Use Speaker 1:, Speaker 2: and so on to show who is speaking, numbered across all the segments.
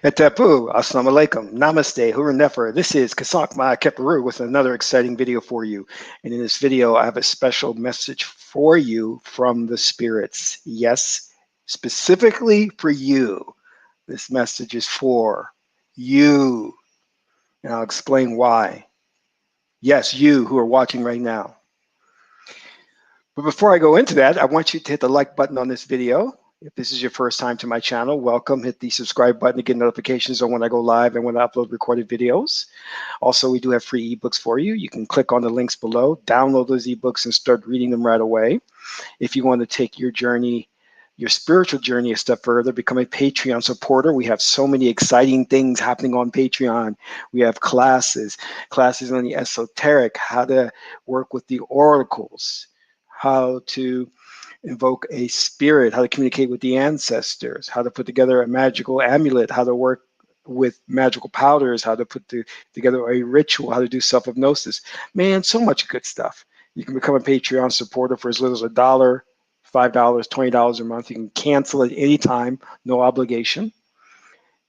Speaker 1: Etapu, assalamu alaikum, namaste, huru nefer. This is Kasak Ma Keperu with another exciting video for you. And in this video, I have a special message for you from the spirits. Yes, specifically for you. This message is for you. And I'll explain why. Yes, you who are watching right now. But before I go into that, I want you to hit the like button on this video. If this is your first time to my channel, welcome. Hit the subscribe button to get notifications on when I go live and when I upload recorded videos. Also, we do have free ebooks for you. You can click on the links below, download those ebooks, and start reading them right away. If you want to take your journey, your spiritual journey a step further, become a Patreon supporter. We have so many exciting things happening on Patreon. We have classes on the esoteric, how to work with the oracles, how to invoke a spirit, how to communicate with the ancestors, how to put together a magical amulet, how to work with magical powders, how to put together a ritual, how to do self-hypnosis. Man, so much good stuff. You can become a Patreon supporter for as little as $1, $5, $20 a month. You can cancel at any time, no obligation.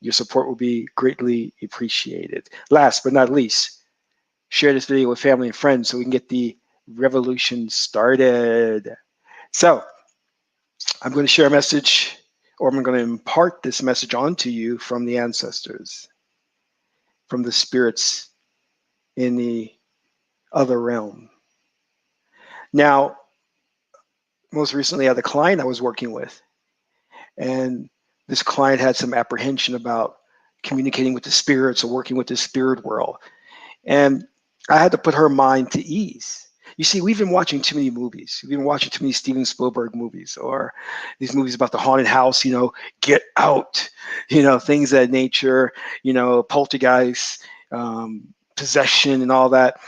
Speaker 1: Your support will be greatly appreciated. Last but not least, share this video with family and friends so we can get the revolution started. So I'm going to share a message, or I'm going to impart this message onto you from the ancestors, from the spirits in the other realm. Now, most recently I had a client I was working with, and this client had some apprehension about communicating with the spirits or working with the spirit world. And I had to put her mind to ease. You see, we've been watching too many movies. We've been watching too many Steven Spielberg movies, or these movies about the haunted house, Get Out, things of that nature, poltergeist, possession and all that.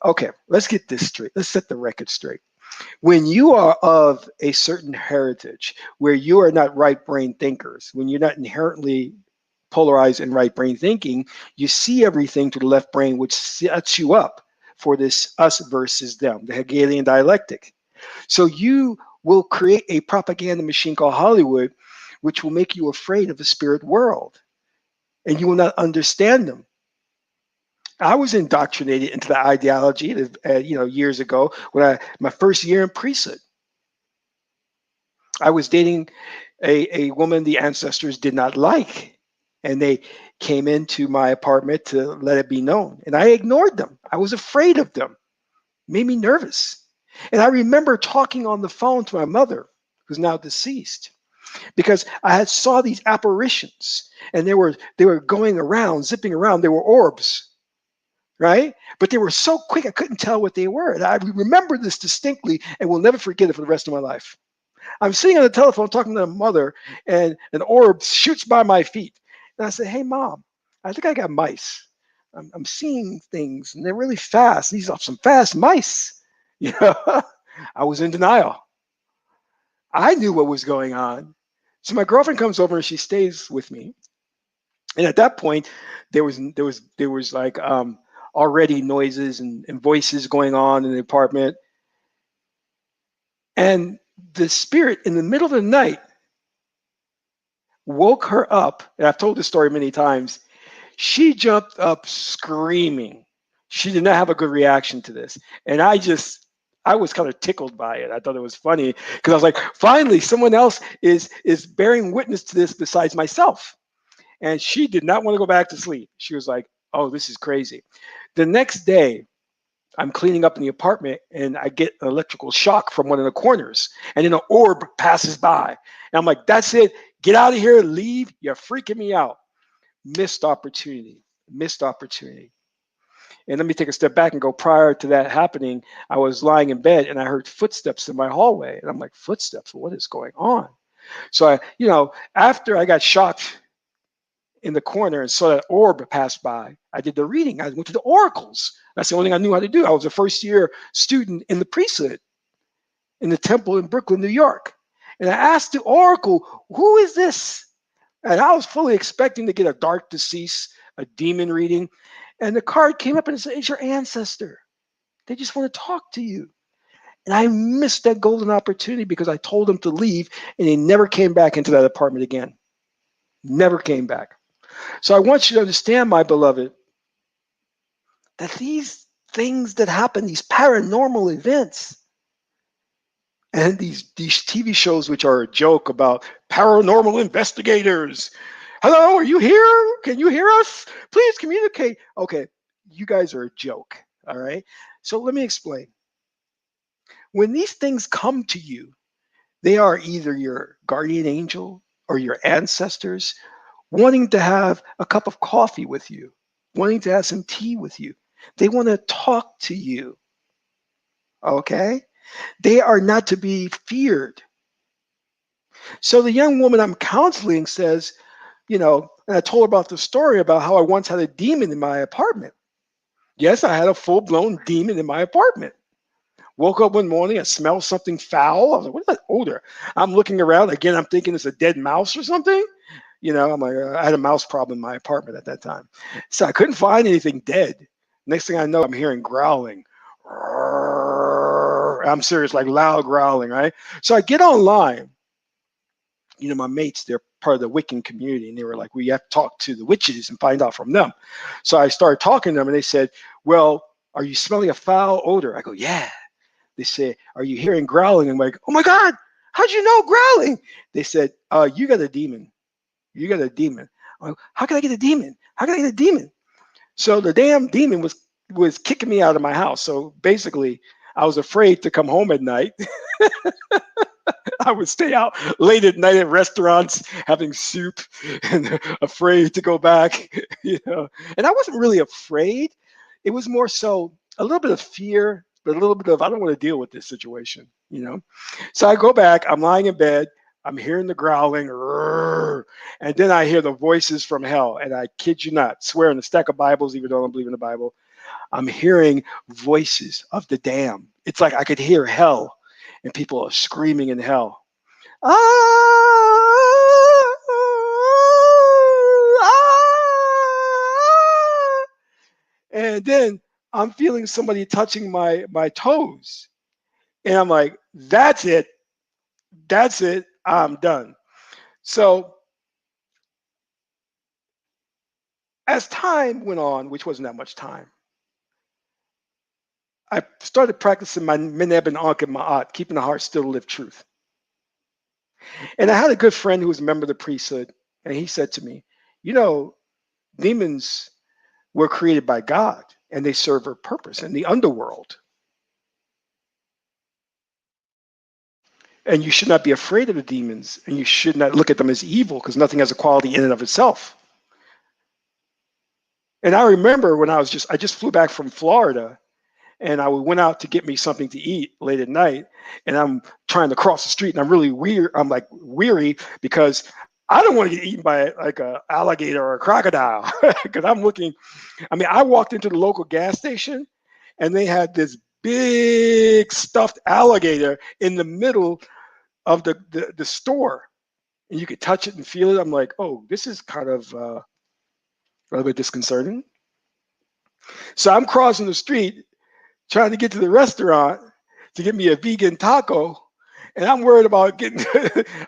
Speaker 1: Okay, let's get this straight. Let's set the record straight. When you are of a certain heritage where you are not right brain thinkers, when you're not inherently polarized in right brain thinking, you see everything through the left brain, which sets you up for this us versus them, the Hegelian dialectic. So you will create a propaganda machine called Hollywood, which will make you afraid of the spirit world, and you will not understand them. I was indoctrinated into the ideology, years ago when my first year in priesthood. I was dating a woman the ancestors did not like, and they came into my apartment to let it be known, and I ignored them. I was afraid of them. It made me nervous. And I remember talking on the phone to my mother, who's now deceased, because I had saw these apparitions, and they were going around, zipping around. They were orbs, right? But they were so quick, I couldn't tell what they were. And I remember this distinctly and will never forget it for the rest of my life. I'm sitting on the telephone talking to my mother, and an orb shoots by my feet. And I said, "Hey, Mom, I think I got mice. I'm seeing things, and they're really fast. These are some fast mice." I was in denial. I knew what was going on. So my girlfriend comes over and she stays with me. And at that point, there was like already noises and voices going on in the apartment. And the spirit in the middle of the night woke her up. And I've told this story many times. She jumped up screaming. She did not have a good reaction to this. And I was kind of tickled by it. I thought it was funny because I was like, finally, someone else is bearing witness to this besides myself. And she did not want to go back to sleep. She was like, "Oh, this is crazy." The next day, I'm cleaning up in the apartment and I get an electrical shock from one of the corners. And then an orb passes by. And I'm like, "That's it. Get out of here. Leave. You're freaking me out." Missed opportunity. Missed opportunity. And let me take a step back and go, prior to that happening, I was lying in bed and I heard footsteps in my hallway. And I'm like, footsteps? What is going on? So after I got shocked in the corner and saw that orb pass by, I did the reading. I went to the oracles. That's the only thing I knew how to do. I was a first year student in the priesthood in the temple in Brooklyn, New York. And I asked the oracle, "Who is this?" And I was fully expecting to get a dark decease, a demon reading. And the card came up and it said, it's your ancestor. They just want to talk to you. And I missed that golden opportunity because I told them to leave and they never came back into that apartment again. Never came back. So I want you to understand, my beloved, that these things that happen, these paranormal events, and these TV shows which are a joke about paranormal investigators. Hello, are you here? Can you hear us? Please communicate. Okay, you guys are a joke. All right. So let me explain. When these things come to you, they are either your guardian angel or your ancestors wanting to have a cup of coffee with you, wanting to have some tea with you. They want to talk to you. Okay? They are not to be feared. So the young woman I'm counseling says, and I told her about the story about how I once had a demon in my apartment. Yes, I had a full blown demon in my apartment. Woke up one morning, I smelled something foul. I was like, what is that odor? I'm looking around. Again, I'm thinking it's a dead mouse or something. I'm like, I had a mouse problem in my apartment at that time. So I couldn't find anything dead. Next thing I know, I'm hearing growling. I'm serious, like loud growling, right? So I get online. My mates, they're part of the Wiccan community, and they were like, we have to talk to the witches and find out from them. So I started talking to them, and they said, well, are you smelling a foul odor? I go, yeah. They said, are you hearing growling? I'm like, oh my God, how'd you know growling? They said, you got a demon. You got a demon. I'm like, how can I get a demon? How can I get a demon? So the damn demon was kicking me out of my house. So basically, I was afraid to come home at night. I would stay out late at night at restaurants having soup and afraid to go back, And I wasn't really afraid. It was more so a little bit of fear, but a little bit of I don't want to deal with this situation. So I go back, I'm lying in bed, I'm hearing the growling, and then I hear the voices from hell. And I kid you not, swear on a stack of Bibles, even though I don't believe in the Bible, I'm hearing voices of the damned. It's like I could hear hell and people are screaming in hell. Ah, ah, ah. And then I'm feeling somebody touching my toes. And I'm like, that's it. That's it. I'm done. So as time went on, which wasn't that much time, I started practicing my Meneb and Ankh and Ma'at, keeping the heart still to live truth. And I had a good friend who was a member of the priesthood, and he said to me, demons were created by God, and they serve a purpose in the underworld. And you should not be afraid of the demons, and you should not look at them as evil, because nothing has a quality in and of itself. And I remember when I just flew back from Florida, and I went out to get me something to eat late at night, and I'm trying to cross the street, and I'm really weird. I'm like weary because I don't want to get eaten by like a alligator or a crocodile because I'm looking. I mean, I walked into the local gas station, and they had this big stuffed alligator in the middle of the store, and you could touch it and feel it. I'm like, oh, this is kind of a little bit disconcerting. So I'm crossing the street trying to get to the restaurant to get me a vegan taco, and I'm worried about getting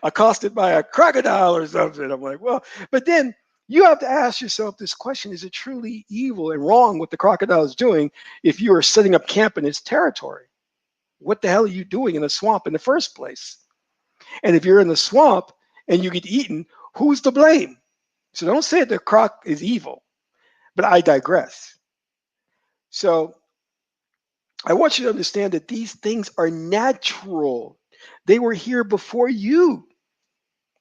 Speaker 1: accosted by a crocodile or something. I'm like, well, but then you have to ask yourself this question: is it truly evil and wrong what the crocodile is doing if you are setting up camp in its territory? What the hell are you doing in a swamp in the first place? And if you're in the swamp and you get eaten, who's to blame? So don't say the croc is evil, but I digress. So I want you to understand that these things are natural. They were here before you.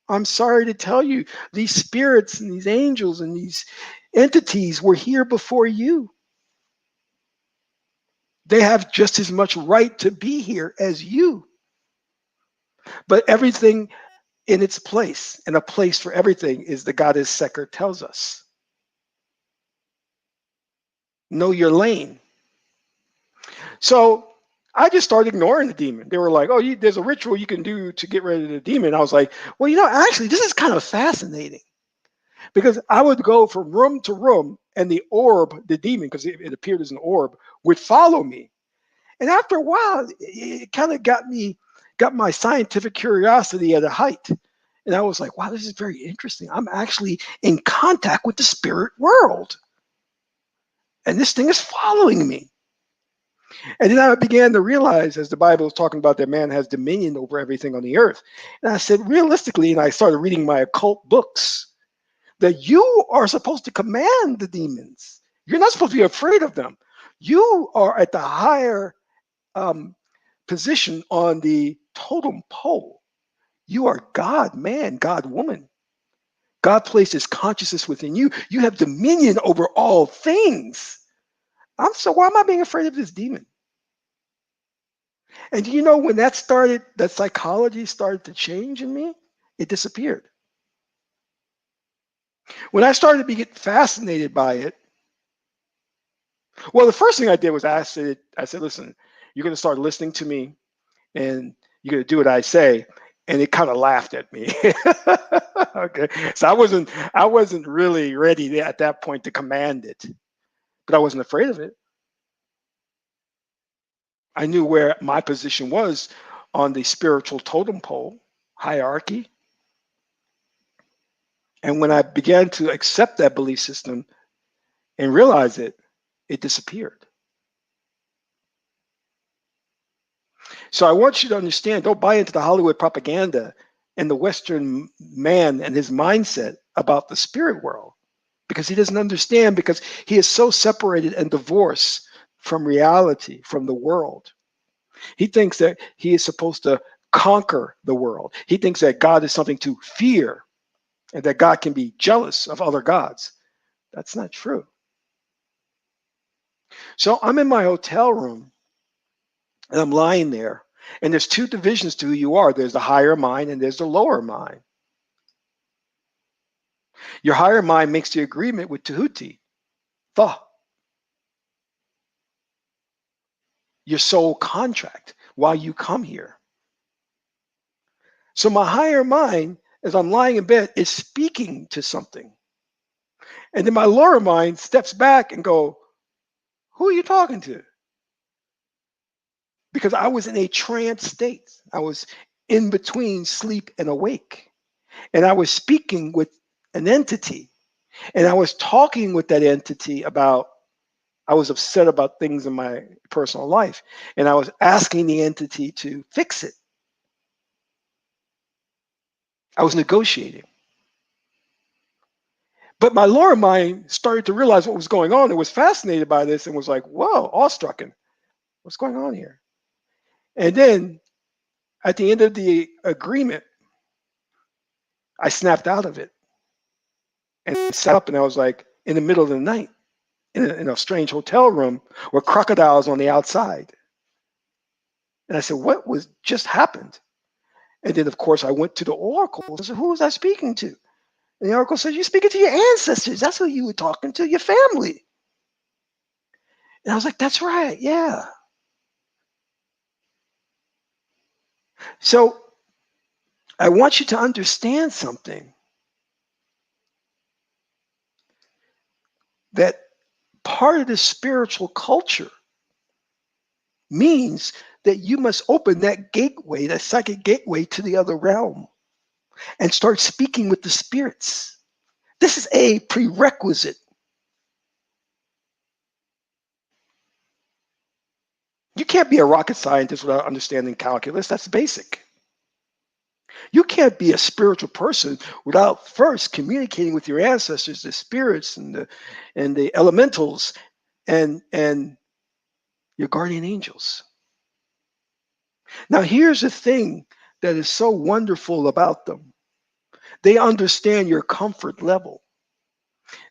Speaker 1: I'm sorry to tell you, these spirits and these angels and these entities were here before you. They have just as much right to be here as you. But everything in its place, and a place for everything, is the goddess Seker tells us. Know your lane. So I just started ignoring the demon. They were like, oh, there's a ritual you can do to get rid of the demon. I was like, well, actually, this is kind of fascinating. because I would go from room to room, and the orb, the demon, because it appeared as an orb, would follow me. And after a while, it kind of got my scientific curiosity at a height. And I was like, wow, this is very interesting. I'm actually in contact with the spirit world. And this thing is following me. And then I began to realize, as the Bible is talking about, that man has dominion over everything on the earth. And I said, realistically, and I started reading my occult books, that you are supposed to command the demons. You're not supposed to be afraid of them. You are at the higher um, position on the totem pole. You are God man, God woman. God placed his consciousness within you. You have dominion over all things. So why am I being afraid of this demon? And do you know when that started, that psychology started to change in me? It disappeared. When I started to get fascinated by it, well, the first thing I did was I said, listen, you're going to start listening to me and you're going to do what I say. And it kind of laughed at me. Okay. So I wasn't really ready at that point to command it, but I wasn't afraid of it. I knew where my position was on the spiritual totem pole hierarchy. And when I began to accept that belief system and realize it, it disappeared. So I want you to understand, don't buy into the Hollywood propaganda and the Western man and his mindset about the spirit world, because he doesn't understand, because he is so separated and divorced from reality, from the world. He thinks that he is supposed to conquer the world. He thinks that God is something to fear and that God can be jealous of other gods. That's not true. So I'm in my hotel room and I'm lying there. And there's two divisions to who you are. There's the higher mind and there's the lower mind. Your higher mind makes the agreement with Tahuti, Tha, your soul contract, while you come here. So my higher mind, as I'm lying in bed, is speaking to something. And then my lower mind steps back and go, who are you talking to? Because I was in a trance state. I was in between sleep and awake. And I was speaking with an entity. And I was talking with that entity about, I was upset about things in my personal life. And I was asking the entity to fix it. I was negotiating. But my lower mind started to realize what was going on and was fascinated by this and was like, whoa, awestruck. What's going on here? And then at the end of the agreement, I snapped out of it and sat up, and I was like in the middle of the night in a strange hotel room with crocodiles on the outside. And I said, what was just happened? And then, of course, I went to the oracle. I said, who was I speaking to? And the oracle said, you're speaking to your ancestors. That's who you were talking to, your family. And I was like, that's right. Yeah. So I want you to understand something, that part of the spiritual culture means that you must open that gateway, that psychic gateway to the other realm, and start speaking with the spirits. This is a prerequisite. You can't be a rocket scientist without understanding calculus. That's basic. You can't be a spiritual person without first communicating with your ancestors, the spirits and the elementals and your guardian angels. Now, here's the thing that is so wonderful about them. They understand your comfort level.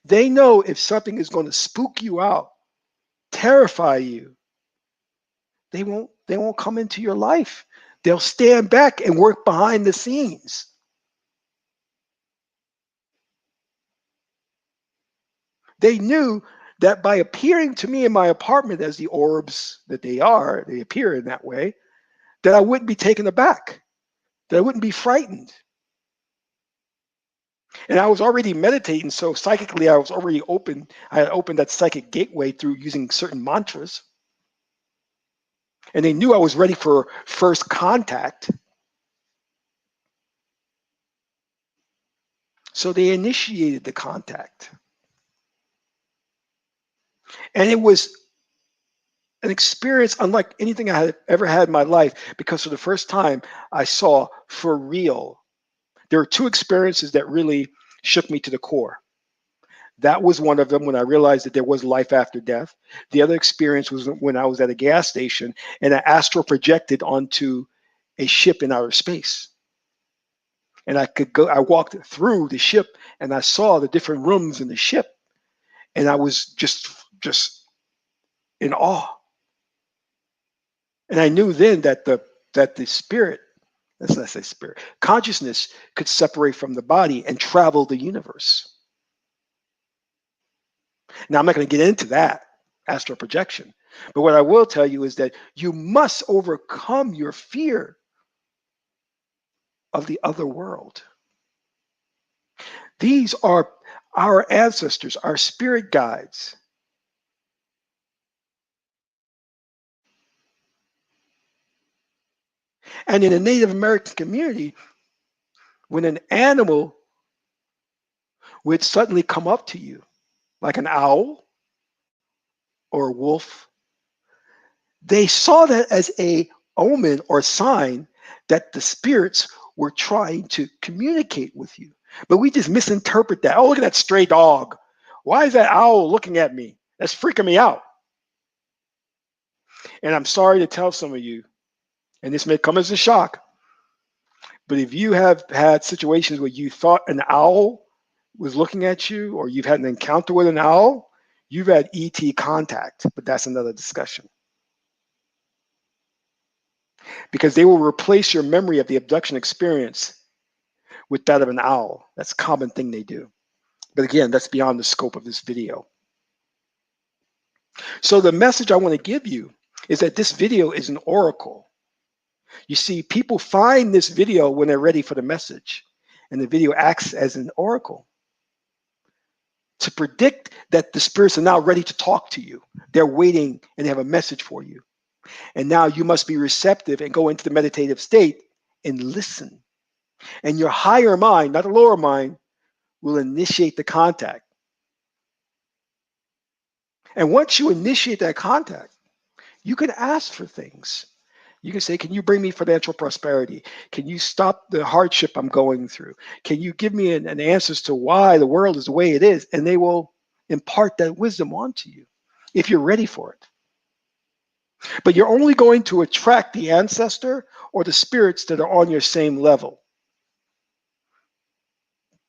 Speaker 1: They know if something is going to spook you out, terrify you, they won't come into your life. They'll stand back and work behind the scenes. They knew that by appearing to me in my apartment as the orbs that they are, they appear in that way, that I wouldn't be taken aback, that I wouldn't be frightened. And I was already meditating, so psychically I was already open. I had opened that psychic gateway through using certain mantras. And they knew I was ready for first contact. So they initiated the contact. And it was an experience unlike anything I had ever had in my life, because for the first time I saw for real. There were two experiences that really shook me to the core. That was one of them, when I realized that there was life after death. The other experience was when I was at a gas station and I astral projected onto a ship in outer space. And I walked through the ship and I saw the different rooms in the ship. And I was just in awe. And I knew then that the spirit, let's not say spirit, consciousness could separate from the body and travel the universe. Now, I'm not going to get into that astral projection, but what I will tell you is that you must overcome your fear of the other world. These are our ancestors, our spirit guides. And in the Native American community, when an animal would suddenly come up to you, like an owl or a wolf, they saw that as a omen or sign that the spirits were trying to communicate with you. But we just misinterpret that. Oh, look at that stray dog. Why is that owl looking at me? That's freaking me out. And I'm sorry to tell some of you, and this may come as a shock, but if you have had situations where you thought an owl was looking at you, or you've had an encounter with an owl, you've had ET contact, but that's another discussion. Because they will replace your memory of the abduction experience with that of an owl. That's a common thing they do. But again, that's beyond the scope of this video. So the message I want to give you is that this video is an oracle. You see, people find this video when they're ready for the message, and the video acts as an oracle to predict that the spirits are now ready to talk to you. They're waiting and they have a message for you. And now you must be receptive and go into the meditative state and listen. And your higher mind, not the lower mind, will initiate the contact. And once you initiate that contact, you can ask for things. You can say, can you bring me financial prosperity? Can you stop the hardship I'm going through? Can you give me an answer as to why the world is the way it is? And they will impart that wisdom onto you if you're ready for it. But you're only going to attract the ancestor or the spirits that are on your same level.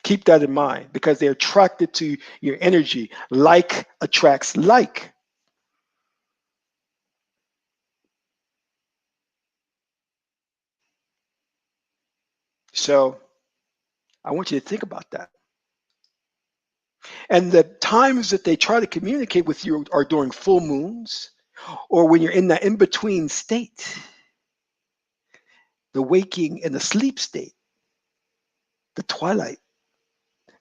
Speaker 1: Keep that in mind, because they're attracted to your energy. Like attracts like. So I want you to think about that. And the times that they try to communicate with you are during full moons, or when you're in that in-between state, the waking and the sleep state, the twilight.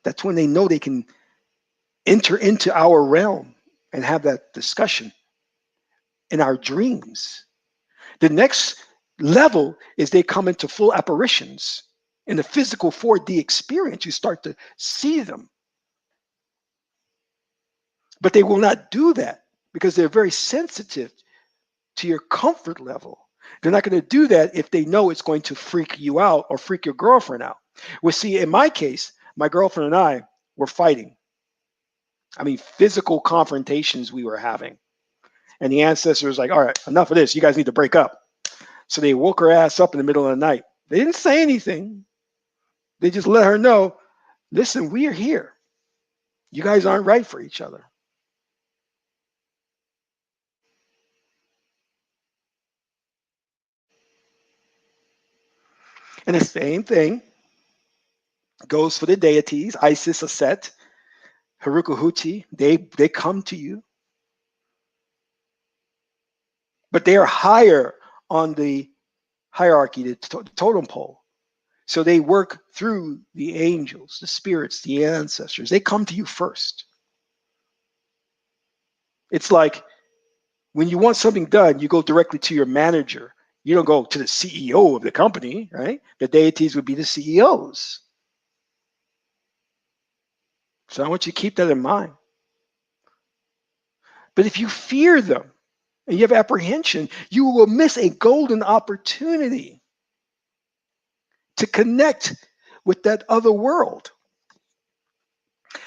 Speaker 1: That's when they know they can enter into our realm and have that discussion in our dreams. The next level is they come into full apparitions. In the physical 4D experience, you start to see them. But they will not do that because they're very sensitive to your comfort level. They're not going to do that if they know it's going to freak you out or freak your girlfriend out. Well, see, in my case, my girlfriend and I were fighting. I mean, physical confrontations we were having. And the ancestor was like, all right, enough of this. You guys need to break up. So they woke her ass up in the middle of the night. They didn't say anything. They just let her know, listen, we are here. You guys aren't right for each other. And the same thing goes for the deities, Isis, Aset, Harukahuti. They come to you. But they are higher on the hierarchy, the totem pole. So they work through the angels, the spirits, the ancestors. They come to you first. It's like when you want something done, you go directly to your manager. You don't go to the CEO of the company, right? The deities would be the CEOs. So I want you to keep that in mind. But if you fear them and you have apprehension, you will miss a golden opportunity to connect with that other world.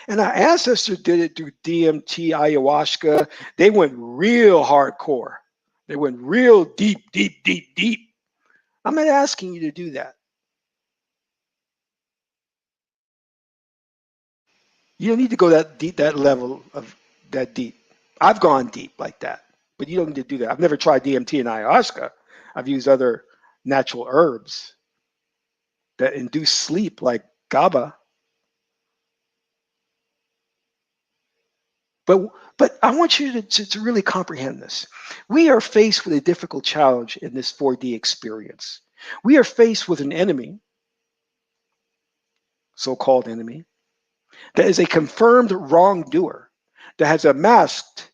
Speaker 1: And our ancestors did it through DMT, ayahuasca. They went real hardcore. They went real deep, deep, deep, deep. I'm not asking you to do that. You don't need to go that deep, that level of that deep. I've gone deep like that, but you don't need to do that. I've never tried DMT and ayahuasca. I've used other natural herbs that induce sleep, like GABA. But I want you to really comprehend this. We are faced with a difficult challenge in this 4D experience. We are faced with an enemy, so-called enemy, that is a confirmed wrongdoer, that has amassed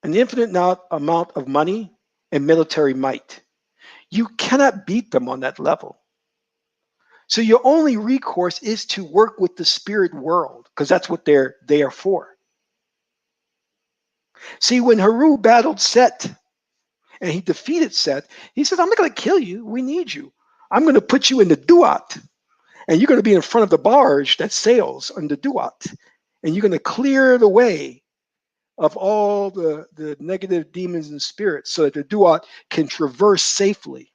Speaker 1: an infinite amount of money and military might. You cannot beat them on that level. So your only recourse is to work with the spirit world, because that's what they're there for. See, when Haru battled Set and he defeated Set, he said, I'm not going to kill you. We need you. I'm going to put you in the Duat, and you're going to be in front of the barge that sails on the Duat, and you're going to clear the way of all the negative demons and spirits so that the Duat can traverse safely.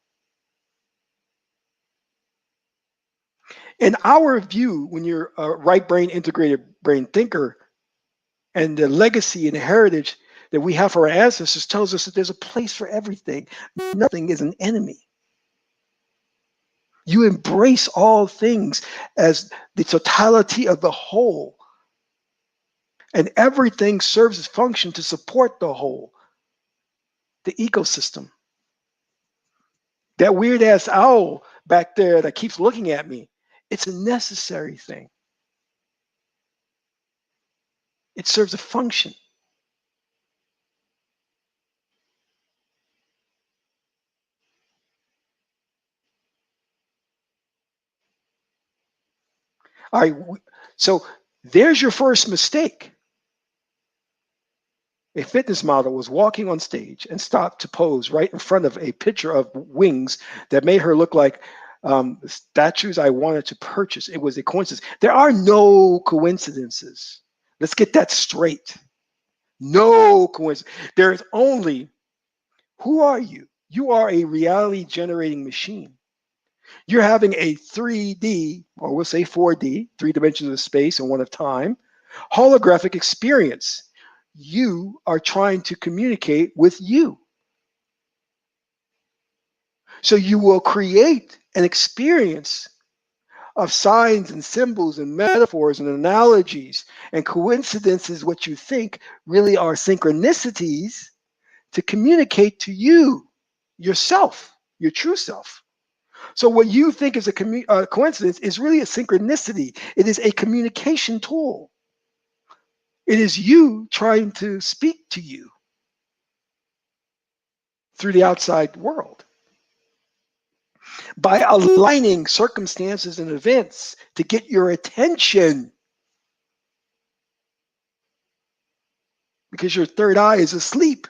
Speaker 1: In our view, when you're a right brain integrated brain thinker, and the legacy and heritage that we have for our ancestors tells us that there's a place for everything. Nothing is an enemy. You embrace all things as the totality of the whole, and everything serves its function to support the whole, the ecosystem. That weird ass owl back there that keeps looking at me, it's a necessary thing. It serves a function. All right, so there's your first mistake. A fitness model was walking on stage and stopped to pose right in front of a picture of wings that made her look like statues I wanted to purchase. It was a coincidence. There are no coincidences. Let's get that straight. No coincidence. There's only, who are you? You are a reality generating machine. You're having a 3D, or we'll say 4D, 3 dimensions of space and one of time, holographic experience. You are trying to communicate with you. So you will create an experience of signs and symbols and metaphors and analogies and coincidences, what you think really are synchronicities, to communicate to you, yourself, your true self. So what you think is a coincidence is really a synchronicity. It is a communication tool. It is you trying to speak to you through the outside world by aligning circumstances and events to get your attention, because your third eye is asleep.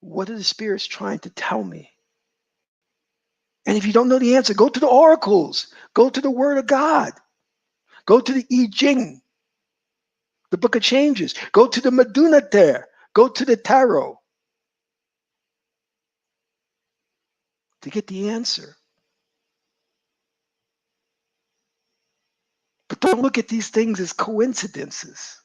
Speaker 1: What are the spirits trying to tell me? And if you don't know the answer, go to the oracles, go to the Word of God, go to the I Ching, the Book of Changes, go to the Maduna, go to the Tarot to get the answer. But don't look at these things as coincidences.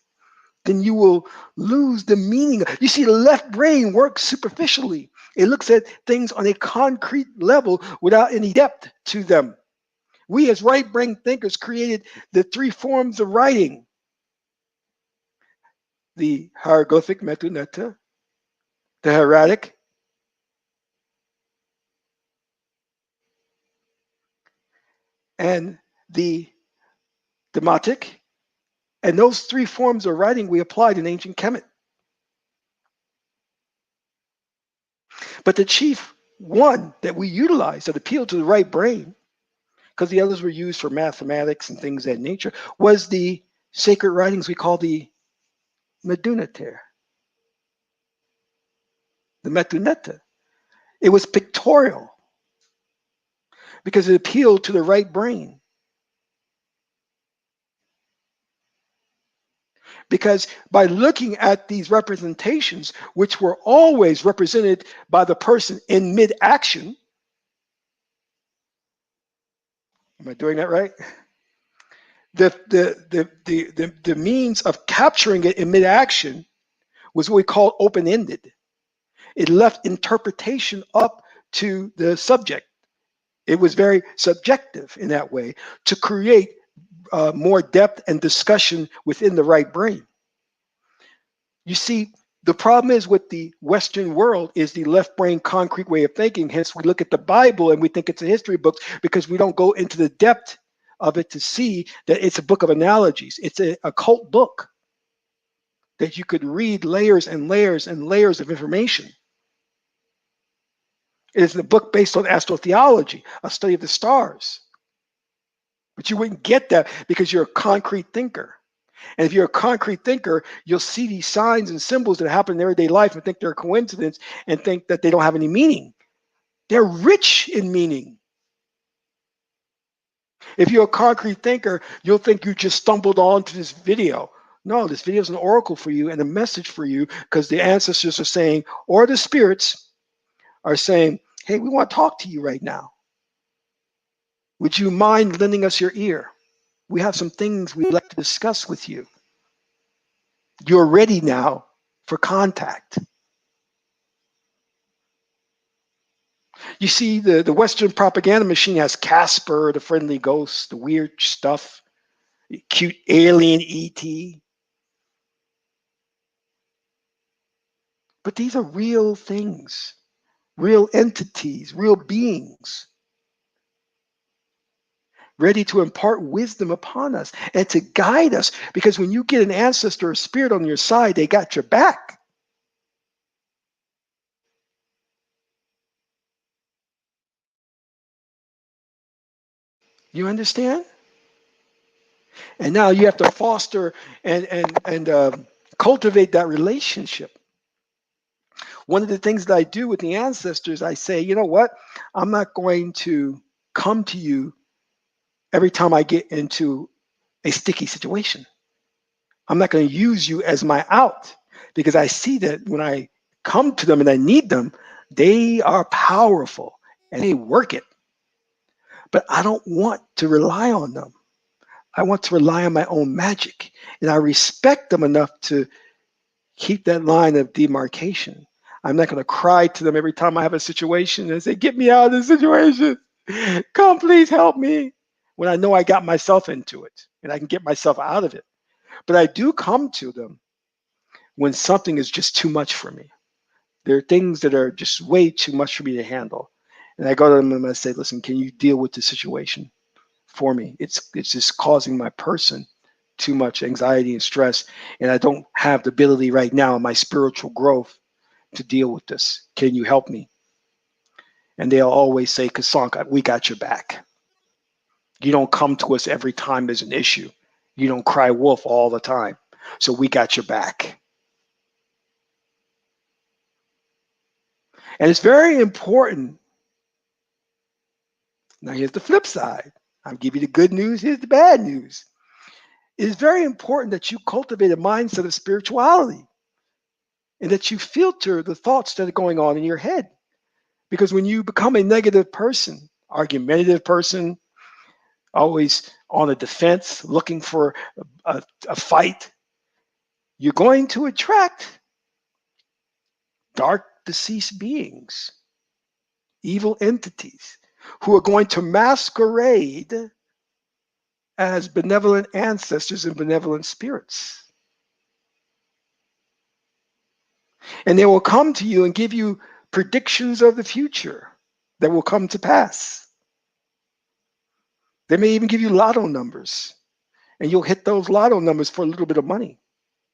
Speaker 1: Then you will lose the meaning. You see, the left brain works superficially. It looks at things on a concrete level without any depth to them. We as right brain thinkers created the 3 forms of writing. the hieroglyphic metuneta, the hieratic, and the demotic. And those three forms of writing we applied in ancient Kemet. But the chief one that we utilized that appealed to the right brain, because the others were used for mathematics and things of that nature, was the sacred writings we call the Medunater, the Metuneta. It was pictorial because it appealed to the right brain. Because by looking at these representations, which were always represented by the person in mid-action, am I doing that right? The means of capturing it in mid-action was what we call open-ended. It left interpretation up to the subject. It was very subjective in that way to create more depth and discussion within the right brain. You see, the problem is with the Western world is the left brain concrete way of thinking. Hence, we look at the Bible and we think it's a history book because we don't go into the depth of it to see that it's a book of analogies. It's a occult book that you could read layers and layers and layers of information. It is a book based on astrotheology, a study of the stars. But you wouldn't get that because you're a concrete thinker. And if you're a concrete thinker, you'll see these signs and symbols that happen in everyday life and think they're a coincidence and think that they don't have any meaning. They're rich in meaning. If you're a concrete thinker, you'll think you just stumbled onto this video. No, this video is an oracle for you and a message for you because the ancestors are saying, or the spirits are saying, hey, we want to talk to you right now. Would you mind lending us your ear? We have some things we'd like to discuss with you. You're ready now for contact. You see, the Western propaganda machine has Casper, the friendly ghost, the weird stuff, cute alien ET. But these are real things, real entities, real beings, ready to impart wisdom upon us and to guide us. Because when you get an ancestor or spirit on your side, they got your back. You understand? And now you have to foster and cultivate that relationship. One of the things that I do with the ancestors, I say, you know what? I'm not going to come to you every time I get into a sticky situation. I'm not going to use you as my out because I see that when I come to them and I need them, they are powerful and they work it. But I don't want to rely on them. I want to rely on my own magic. And I respect them enough to keep that line of demarcation. I'm not going to cry to them every time I have a situation and say, get me out of this situation. Come, please help me. When I know I got myself into it and I can get myself out of it. But I do come to them when something is just too much for me. There are things that are just way too much for me to handle. And I go to them and I say, listen, can you deal with the situation for me? It's just causing my person too much anxiety and stress. And I don't have the ability right now in my spiritual growth to deal with this. Can you help me? And they'll always say, Kasanka, we got your back. You don't come to us every time there's an issue. You don't cry wolf all the time. So we got your back. And it's very important. Now, here's the flip side. I'll give you the good news. Here's the bad news. It is very important that you cultivate a mindset of spirituality and that you filter the thoughts that are going on in your head. Because when you become a negative person, argumentative person, always on the defense, looking for a fight, you're going to attract dark, deceased beings, evil entities who are going to masquerade as benevolent ancestors and benevolent spirits. And they will come to you and give you predictions of the future that will come to pass. They may even give you lotto numbers, and you'll hit those lotto numbers for a little bit of money.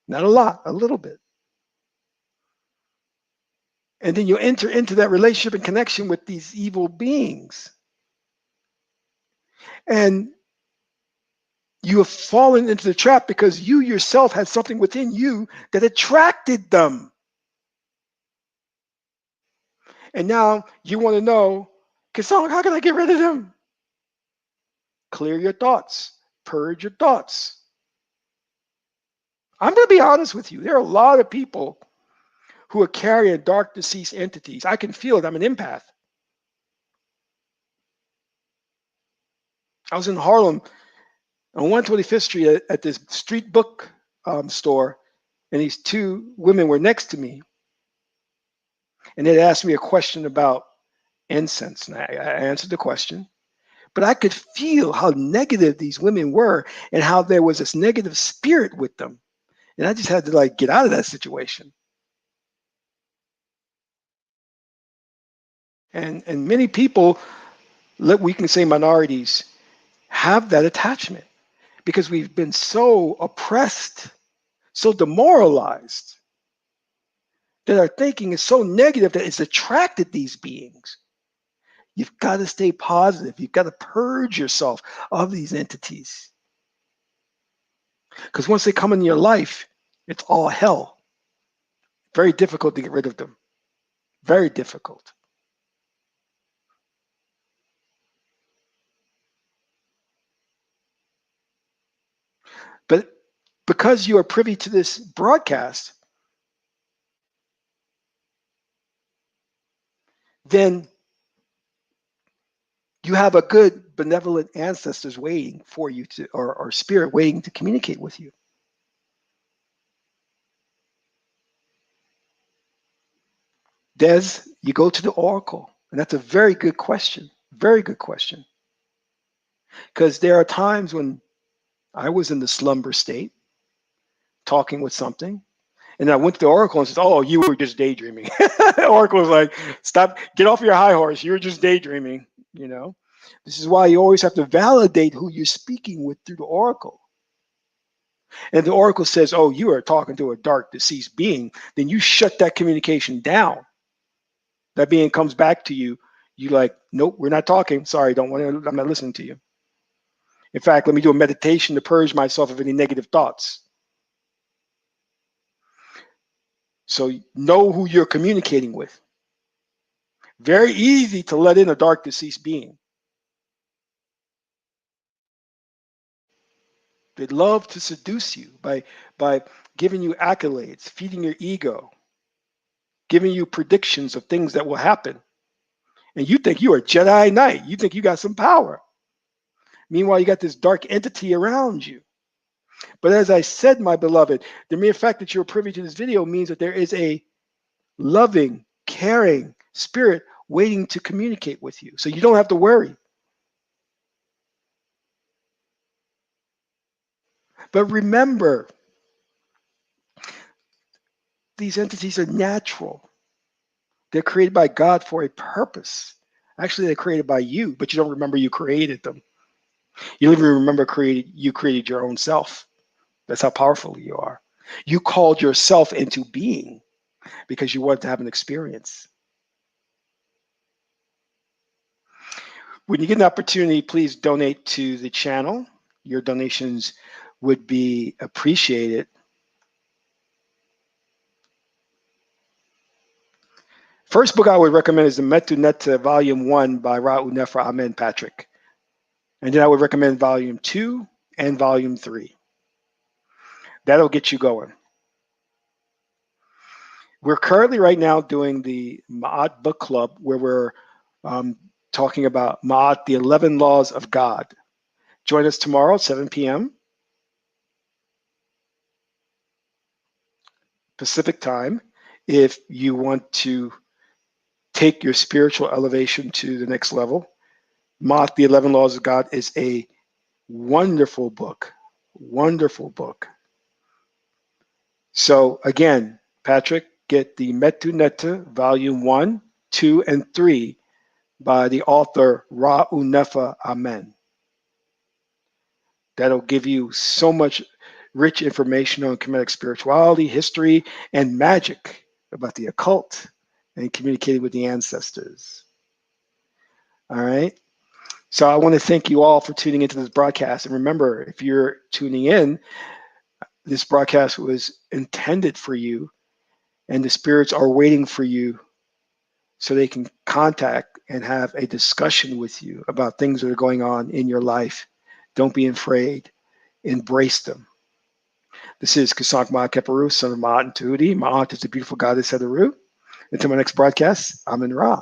Speaker 1: Not a lot, a little bit. And then you enter into that relationship and connection with these evil beings. And you have fallen into the trap because you yourself had something within you that attracted them. And now you want to know, Kasong, how can I get rid of them? Clear your thoughts, purge your thoughts. I'm going to be honest with you. There are a lot of people who are carrying dark, deceased entities. I can feel it. I'm an empath. I was in Harlem on 125th Street at this street book store, and these two women were next to me, and they'd asked me a question about incense, and I answered the question, but I could feel how negative these women were and how there was this negative spirit with them, and I just had to like get out of that situation. And many people, we can say minorities, have that attachment because we've been so oppressed, so demoralized, that our thinking is so negative that it's attracted these beings. You've got to stay positive. You've got to purge yourself of these entities. Because once they come in your life, it's all hell. Very difficult to get rid of them. Very difficult. But because you are privy to this broadcast, then you have a good benevolent ancestors waiting for you to, or spirit waiting to communicate with you. Des, you go to the oracle, and that's a very good question. Very good question. Because there are times when I was in the slumber state, talking with something, and I went to the oracle and said, "Oh, you were just daydreaming." The oracle was like, "Stop, get off your high horse. You were just daydreaming." You know, this is why you always have to validate who you're speaking with through the oracle. And the oracle says, "Oh, you are talking to a dark, deceased being," then you shut that communication down. That being comes back to you. You like, "Nope, we're not talking. Sorry, don't want to. I'm not listening to you. In fact, let me do a meditation to purge myself of any negative thoughts." So know who you're communicating with. Very easy to let in a dark, deceased being. They love to seduce you by giving you accolades, feeding your ego, giving you predictions of things that will happen. And you think you are Jedi Knight. You think you got some power. Meanwhile, you got this dark entity around you. But as I said, my beloved, the mere fact that you're privy to this video means that there is a loving, caring spirit waiting to communicate with you. So you don't have to worry. But remember, these entities are natural. They're created by God for a purpose. Actually, they're created by you, but you don't remember you created them. You don't even remember you created your own self. That's how powerful you are. You called yourself into being because you wanted to have an experience. When you get an opportunity, please donate to the channel. Your donations would be appreciated. First book I would recommend is the Metu Netta Volume 1 by Ra'u Nefer Amen Patrick. And then I would recommend Volume 2 and Volume 3. That'll get you going. We're currently right now doing the Ma'at Book Club, where we're talking about Ma'at, the 11 Laws of God. Join us tomorrow, 7 p.m. Pacific time, if you want to take your spiritual elevation to the next level. Ma'at, the 11 Laws of God is a wonderful book, wonderful book. So again, Patrick, get the Metu Netta, Volume 1, 2, and 3 by the author Ra Unefa Amen. That'll give you so much rich information on Kemetic spirituality, history, and magic about the occult and communicating with the ancestors. All right. So I want to thank you all for tuning into this broadcast. And remember, if you're tuning in, this broadcast was intended for you, and the spirits are waiting for you so they can contact and have a discussion with you about things that are going on in your life. Don't be afraid. Embrace them. This is Kasak Ma Keperu, son of Ma'at and Tahuti. Ma'at is the beautiful goddess of the Ru. Until my next broadcast, I'm in Ra.